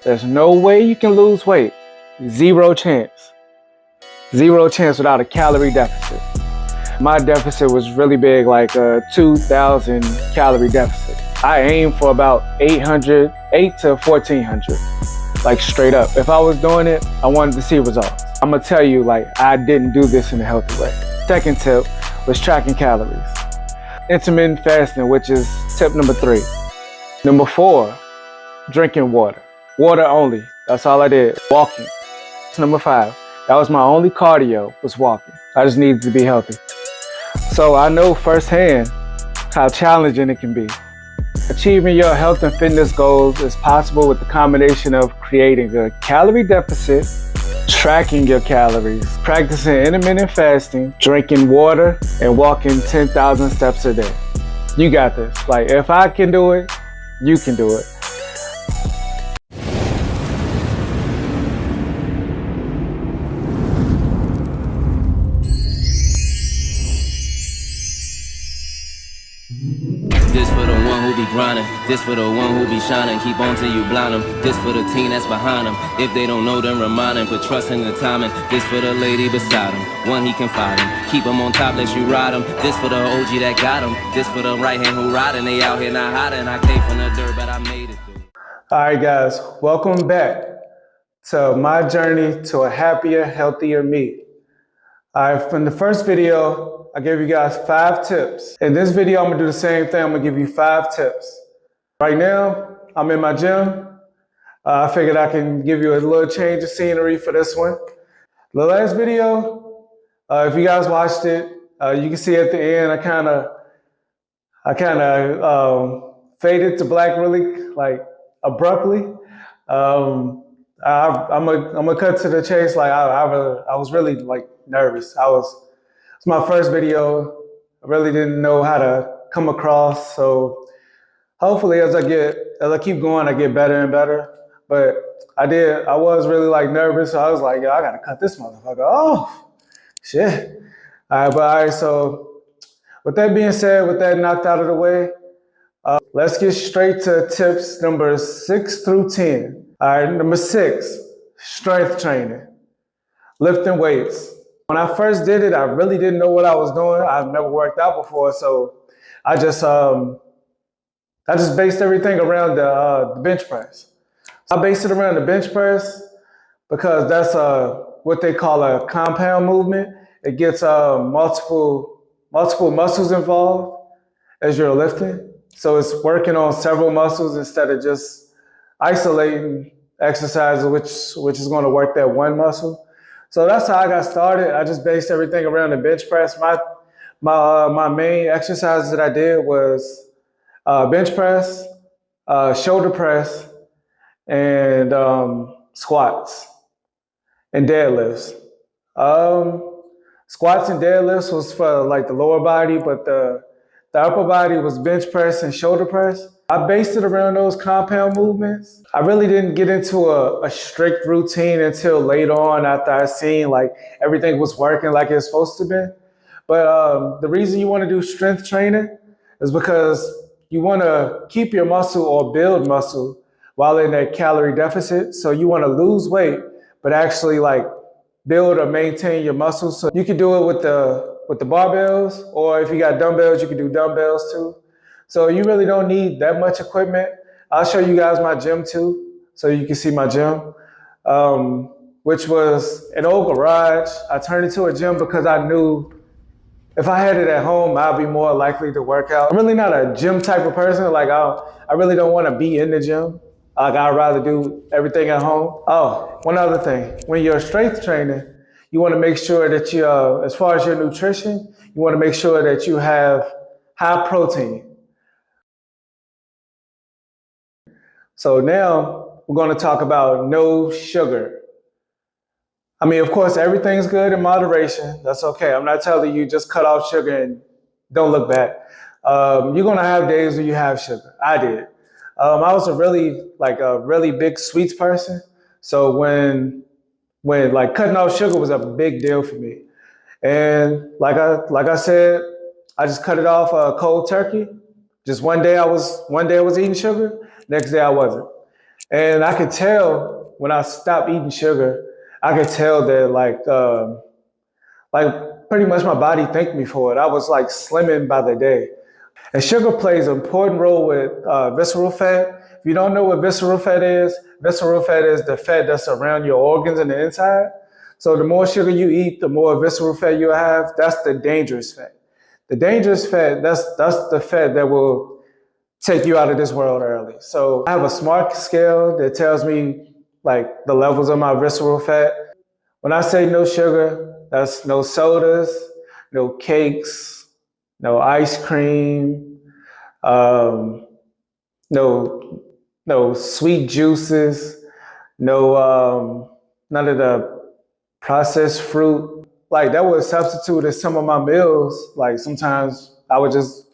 There's no way you can lose weight. Zero chance. Zero chance without a calorie deficit. My deficit was really big, like a 2,000 calorie deficit. I aimed for about 8 to 1,400, like straight up. If I was doing it, I wanted to see results. I'm gonna tell you, like, I didn't do this in a healthy way. Second tip was tracking calories. Intermittent fasting, which is tip number 3. Number 4, drinking water. Water only, that's all I did. Walking. Number 5, that was my only cardio, was walking. I just needed to be healthy. So I know firsthand how challenging it can be. Achieving your health and fitness goals is possible with the combination of creating a calorie deficit, tracking your calories, practicing intermittent fasting, drinking water, and walking 10,000 steps a day. You got this. Like, if I can do it, you can do it. This for the one who be grinding, this for the one who be shining. Keep on till you blind them. This for the team that's behind them. If they don't know, then remind them. Put trust in the timing. This for the lady beside him, one he can find him. Keep him on top, let you ride him. This for the OG that got him. This for the right hand who riding. They out here not hiding. I came from the dirt, but I made it through. All right, guys, welcome back to my journey to a happier, healthier me. All right, from the first video, I gave you guys 5 tips. In this video, I'm gonna do the same thing. I'm gonna give you 5 tips. Right now, I'm in my gym. I figured I can give you a little change of scenery for this one. The last video, if you guys watched it, you can see at the end, I kind of faded to black really, like abruptly. I'm gonna cut to the chase. Like I was really like nervous. It's my first video. I really didn't know how to come across. So hopefully as I keep going, I get better and better. But I was really like nervous. So I was like, yo, I gotta cut this motherfucker off. Shit. All right, so with that being said, with that knocked out of the way, let's get straight to tips number 6 through 10. All right, number 6, strength training, lifting weights. When I first did it, I really didn't know what I was doing. I've never worked out before, so I just based everything around the bench press. I based it around the bench press because that's what they call a compound movement. It gets multiple muscles involved as you're lifting. So it's working on several muscles instead of just isolating exercises, which is going to work that one muscle. So that's how I got started. I just based everything around the bench press. My main exercises that I did was bench press, shoulder press, and squats and deadlifts. Squats and deadlifts was for like the lower body, but the upper body was bench press and shoulder press. I based it around those compound movements. I really didn't get into a strict routine until later on after I seen like everything was working like it's supposed to be. But the reason you want to do strength training is because you want to keep your muscle or build muscle while in that calorie deficit. So you want to lose weight, but actually like build or maintain your muscles. So you can do it with the barbells, or if you got dumbbells, you can do dumbbells too. So you really don't need that much equipment. I'll show you guys my gym too, so you can see my gym, which was an old garage. I turned it into a gym because I knew if I had it at home, I'd be more likely to work out. I'm really not a gym type of person. Like I really don't want to be in the gym. Like I'd rather do everything at home. Oh, one other thing. When you're strength training, you want to make sure that you, as far as your nutrition, you want to make sure that you have high protein. So now we're going to talk about no sugar. I mean, of course, everything's good in moderation. That's okay. I'm not telling you just cut off sugar and don't look back. You're going to have days where you have sugar. I did. I was a really big sweets person. So when like cutting off sugar was a big deal for me. And like I said, I just cut it off cold turkey. Just one day I was eating sugar, next day I wasn't. And I could tell when I stopped eating sugar, I could tell that like pretty much my body thanked me for it. I was like slimming by the day. And sugar plays an important role with visceral fat. If you don't know what visceral fat is the fat that's around your organs and the inside. So the more sugar you eat, the more visceral fat you have. That's the dangerous fat. The dangerous fat, that's the fat that will take you out of this world early. So I have a smart scale that tells me like the levels of my visceral fat. When I say no sugar, that's no sodas, no cakes, no ice cream, um, no no sweet juices, no none of the processed fruit. Like that would substitute in some of my meals. Like sometimes I would just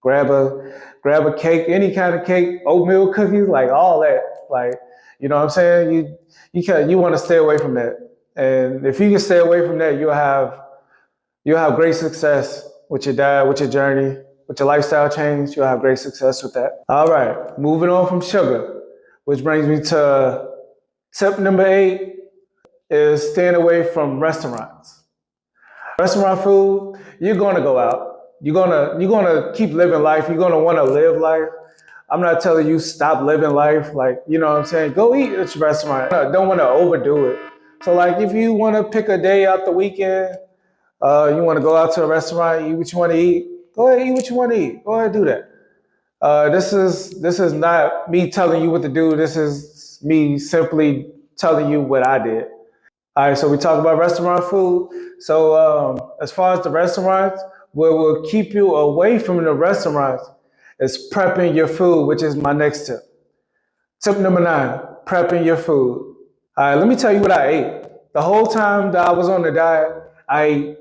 grab a cake, any kind of cake, oatmeal cookies, like all that. Like you know what I'm saying? You want to stay away from that. And if you can stay away from that, you'll have great success with your diet, with your journey, with your lifestyle change. You'll have great success with that. All right, moving on from sugar, which brings me to tip number 8 is staying away from restaurants. Restaurant food, you're gonna go out. You're gonna keep living life. You're gonna want to live life. I'm not telling you stop living life. Like you know what I'm saying. Go eat at your restaurant. Don't want to overdo it. So like if you want to pick a day out the weekend, you want to go out to a restaurant, eat what you want to eat. Go ahead, eat what you want to eat. Go ahead, do that. This is not me telling you what to do. This is me simply telling you what I did. All right, so we talk about restaurant food. So as far as the restaurants, what will keep you away from the restaurants is prepping your food, which is my next tip. Tip number 9, prepping your food. All right, let me tell you what I ate. The whole time that I was on the diet, I ate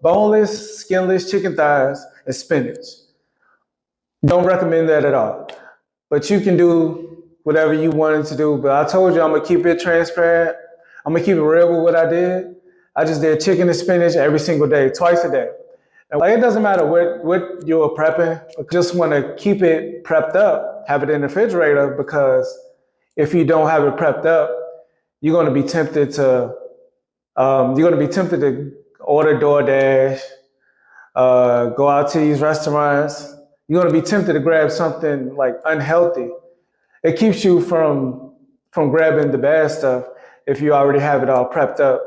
boneless, skinless chicken thighs and spinach. Don't recommend that at all. But you can do whatever you wanted to do. But I told you I'm gonna keep it transparent. I'm gonna keep it real with what I did. I just did chicken and spinach every single day, twice a day. And like it doesn't matter what you're prepping, but just want to keep it prepped up, have it in the refrigerator because if you don't have it prepped up, you're gonna be tempted to order DoorDash, go out to these restaurants. You're gonna be tempted to grab something like unhealthy. It keeps you from grabbing the bad stuff if you already have it all prepped up,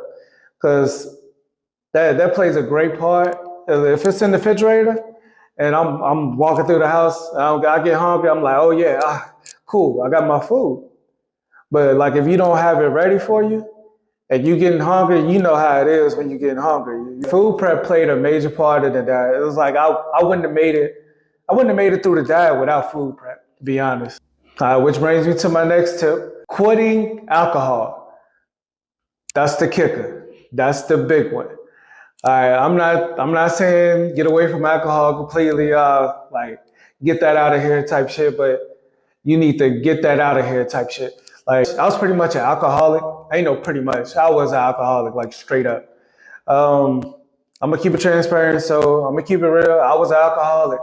because that plays a great part. If it's in the refrigerator and I'm walking through the house, I get hungry. I'm like, oh yeah, cool, I got my food. But like if you don't have it ready for you, and you getting hungry, you know how it is when you getting hungry. Food prep played a major part of the diet. It was like I wouldn't have made it. I wouldn't have made it through the diet without food prep, to be honest. Which brings me to my next tip: quitting alcohol. That's the kicker. That's the big one. I'm not saying get away from alcohol completely. Like get that out of here type shit, but you need to get that out of here type shit. Like I was pretty much an alcoholic. I ain't no pretty much. I was an alcoholic, like straight up. Um, I'm gonna keep it transparent, so I'm gonna keep it real. I was an alcoholic.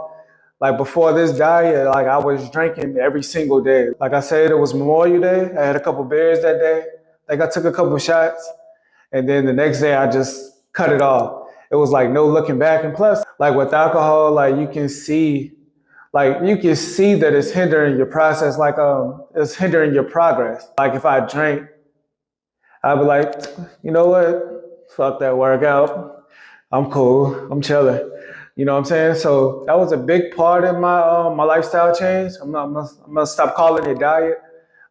Like before this diet, like I was drinking every single day. Like I said, it was Memorial Day. I had a couple beers that day. Like I took a couple shots, and then the next day I just cut it off. It was like no looking back. And plus, like with alcohol, like you can see that it's hindering your process, like it's hindering your progress. Like if I drink, I'd be like, you know what? Fuck that workout. I'm cool. I'm chilling. You know what I'm saying? So that was a big part in my lifestyle change. I'm gonna stop calling it diet.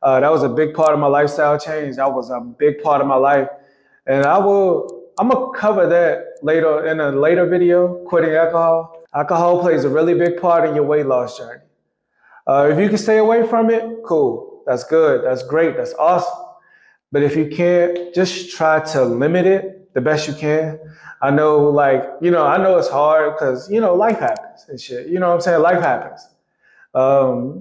That was a big part of my lifestyle change. That was a big part of my life, and I'm gonna cover that later in a later video. Quitting alcohol. Alcohol plays a really big part in your weight loss journey. If you can stay away from it, cool. That's good. That's great. That's awesome. But if you can't, just try to limit it the best you can. I know, like, I know it's hard because, life happens and shit. You know what I'm saying? Life happens.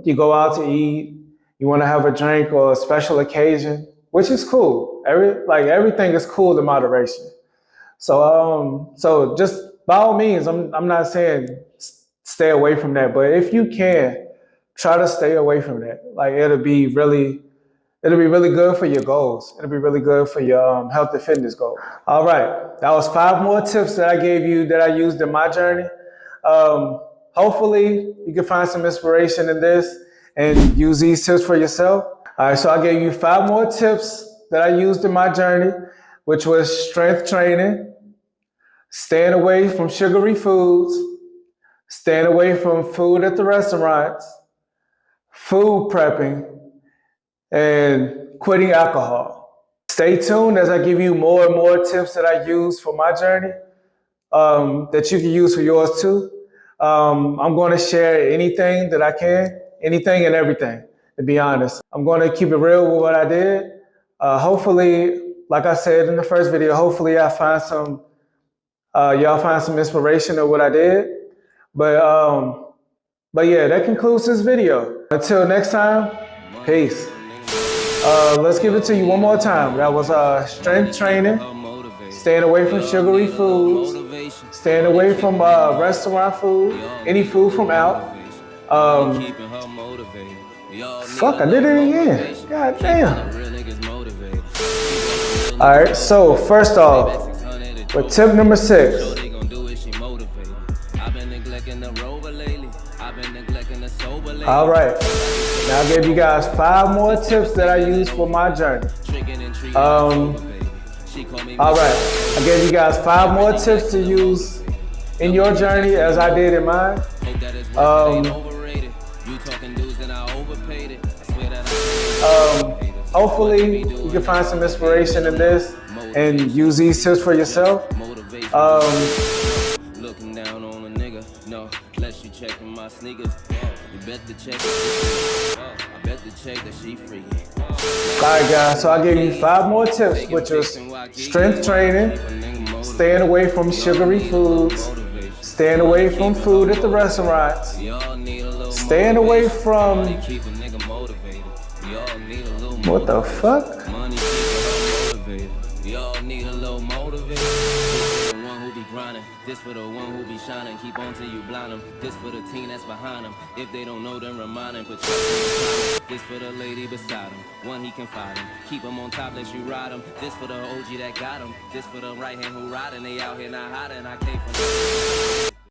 You go out to eat, you want to have a drink or a special occasion, which is cool. Everything is cool in moderation. So just by all means, I'm not saying stay away from that, but if you can, try to stay away from that. Like it'll be really good for your goals. It'll be really good for your health and fitness goals. All right, that was 5 more tips that I gave you that I used in my journey. Hopefully, you can find some inspiration in this and use these tips for yourself. All right, so I gave you 5 more tips that I used in my journey, which was strength training, staying away from sugary foods, staying away from food at the restaurants, food prepping, and quitting alcohol. Stay tuned as I give you more and more tips that I use for my journey that you can use for yours too. I'm going to share anything that I can, anything and everything, to be honest. I'm going to keep it real with what I did. Hopefully, like I said in the first video, hopefully I find some, y'all find some inspiration of what I did. But yeah, that concludes this video. Until next time, peace. Let's give it to you one more time. That was strength training, staying away from sugary foods, staying away from restaurant food, any food from out. Fuck, I did it again. God damn. All right, so first off, with tip number 6. All right, now I gave you guys 5 more tips that I use for my journey. All right, I gave you guys 5 more tips to use in your journey as I did in mine. Hopefully you can find some inspiration in this and use these tips for yourself. Looking down on a nigga, no, unless you checking my sneakers. You bet the check. I bet the check that she freaky. Alright guys, so I gave you 5 more tips, which was strength training, staying away from sugary foods, staying away from food at the restaurants, staying away from, what the fuck? This for the one who be shining, keep on till you blind them. This for the team that's behind them. If they don't know, then remind them. Put trust in the time. This for the lady beside him, one he confide in. Keep him on top, let you ride him. This for the OG that got him. This for the right hand who riding. They out here not hiding. I came from